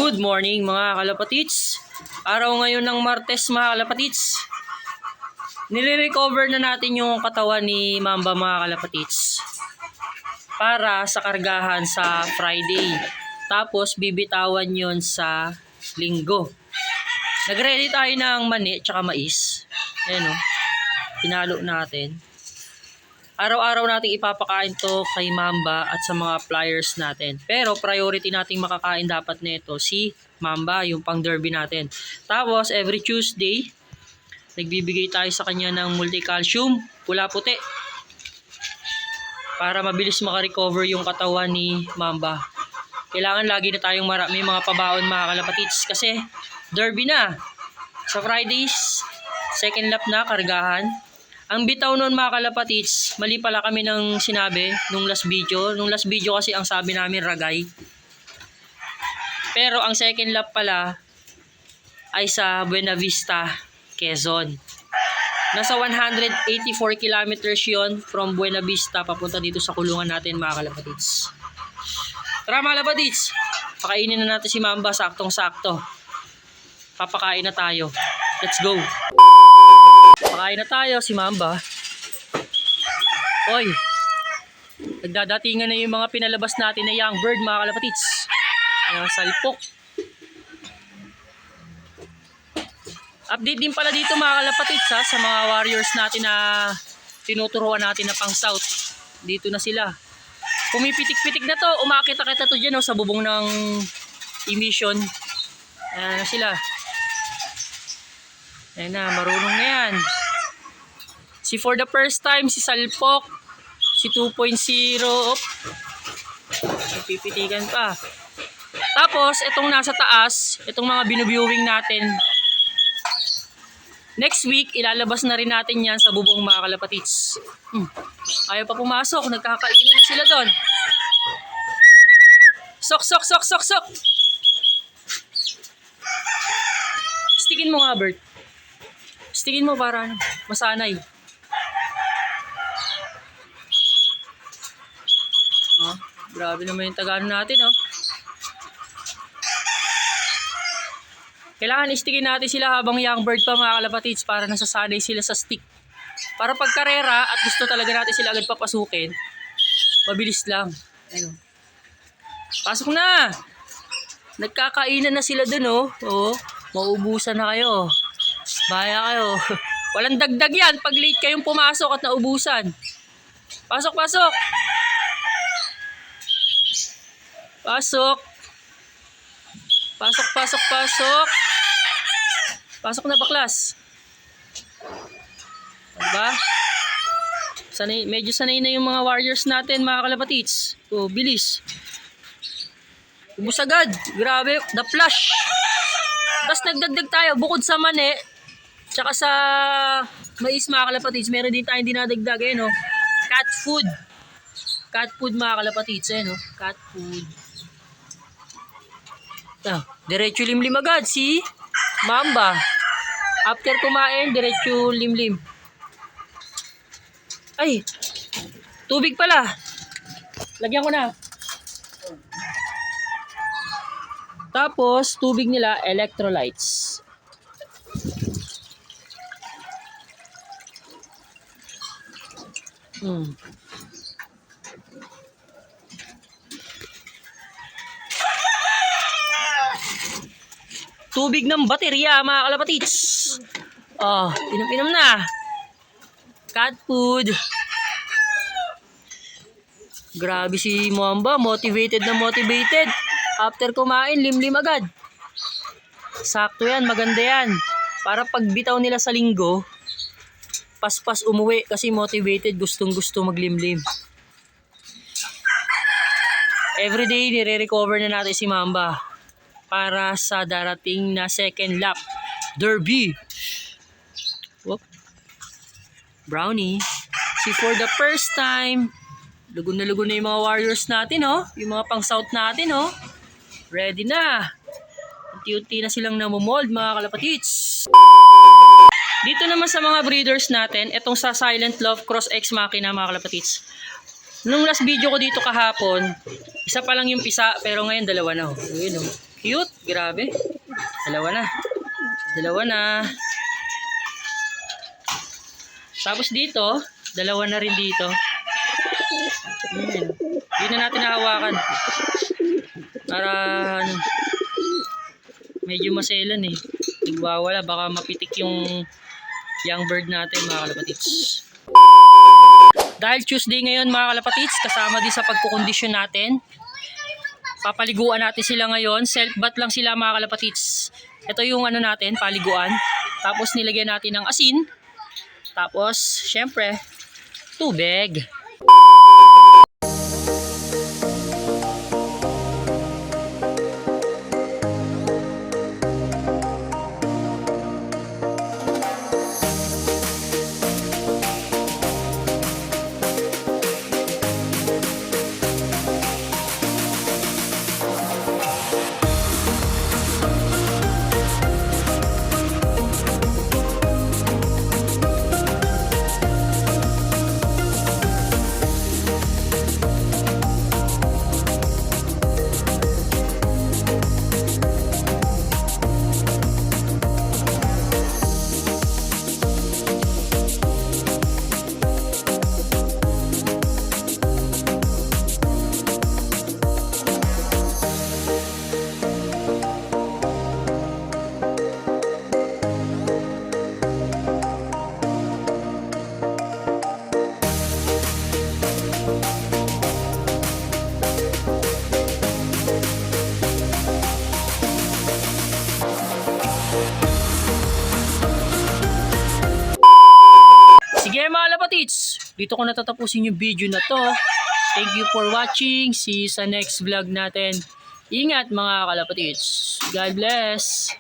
Good morning mga kalapatits. Araw ngayon ng Martes mga kalapatits. Nire-recover na natin yung katawan ni Mamba mga kalapatits para sa kargahan sa Friday. Tapos bibitawan yon sa Linggo. Nagready tayo ng mani tsaka mais. Ayan o. Pinalo natin. Araw-araw nating ipapakain to kay Mamba at sa mga flyers natin. Pero priority nating makakain dapat nito si Mamba, yung pang derby natin. Tapos every Tuesday, nagbibigay tayo sa kanya ng multi-calcium, pula-puti. Para mabilis makarecover yung katawan ni Mamba. Kailangan lagi na tayong may mga pabaon mga kalapatits. Kasi derby na. Sa Fridays, second lap na, kargahan. Ang bitaw nun mga kalapatits, mali pala kami ng sinabi nung last video. Nung last video kasi ang sabi namin ragay. Pero ang second lap pala ay sa Buena Vista, Quezon. Nasa 184 kilometers yon from Buena Vista papunta dito sa kulungan natin mga kalapatits. Tara mga kalapatits, pakainin na natin si Mamba saktong-sakto. Papakain na tayo. Let's go! Pakain na tayo si Mamba. Oy, nagdadatingan na yung mga pinalabas natin na young bird mga kalapatits. Ayan, salpok. Update din pala dito mga kalapatits sa mga warriors natin na tinuturuan natin na pang south. Dito na sila. Pumipitik-pitik na to. Umakita-kita to dyan sa bubong ng emission. Ayan na sila. Ayan na, marunong na yan. Si for the first time, si Salpok. Si 2.0. Pipitikan pa. Tapos, itong nasa taas, itong mga binuviewing natin. Next week, ilalabas na rin natin yan sa bubong mga kalapatits. Ayaw pa pumasok, nagkakainin na sila doon. Sok, sok, sok, sok, sok! Stickin mo nga, Bert. Stickin mo para masanay. Oh, grabe naman yung Tagalog natin, oh. Kailangan istickin natin sila habang young bird pa mga kalapatits para nasasanay sila sa stick. Para pag karera at gusto talaga natin sila agad papasukin, mabilis lang. Ayun. Pasok na! Nagkakainan na sila dun, oh. Oh, maubusan na kayo. Baya kayo. Walang dagdag yan pag late kayong pumasok at naubusan. Pasok, pasok! Pasok! Pasok, pasok, pasok! Pasok na baklas. Diba? Sanay, medyo sanay na yung mga warriors natin mga kalapatits. Oh, bilis. Ubus agad. Grabe, the flash. Tapos nagdagdag tayo. Bukod sa mani, tsaka sa mais mga kalapatits, meron din tayong dinadagdag. Ayan, oh. Cat food. Cat food mga kalapatits. Ayan, oh. Cat food. Diretso limlim agad si Mamba. After kumain, diretso limlim. Ay, tubig pala. Lagyan ko na. Tapos, tubig nila, electrolytes. Tubig ng baterya mga kalapatits. Oh, inom-inom na. Cat food. Grabe si Mamba, motivated na motivated. After kumain, limlim agad. Sakto yan, maganda yan. Para pag bitaw nila sa Linggo, paspas umuwi kasi motivated, gustong-gusto maglimlim. Everyday, nire-recover na natin si Mamba para sa darating na second lap derby. Whoop. Brownie. See, for the first time, lugon na yung mga warriors natin, oh. Yung mga pang south natin, oh. Ready na. Unti-unti na silang namumold mga kalapatits. Dito naman sa mga breeders natin, itong sa Silent Love Cross X Machina mga kalapatits. Nung last video ko dito kahapon, isa pa lang yung pisa, pero ngayon dalawa na. Ayun, oh. Cute, grabe. Dalawa na. Dalawa na. Tapos dito, dalawa na rin dito. Hindi na natin nahawakan. Para ano, medyo maselan eh. Nagwawala, baka mapitik yung young bird natin mga kalapatids. Dahil Tuesday ngayon mga kalapatids, kasama din sa pagkukondisyon natin. Papaliguan natin sila ngayon. Self bath lang sila mga kalapatids. Ito yung ano natin, paliguan. Tapos nilagyan natin ng asin. Tapos, syempre, tubig. Sige mga kalapatids, dito ko natatapusin yung video na to. Thank you for watching. See you sa next vlog natin. Ingat mga kalapatids. God bless.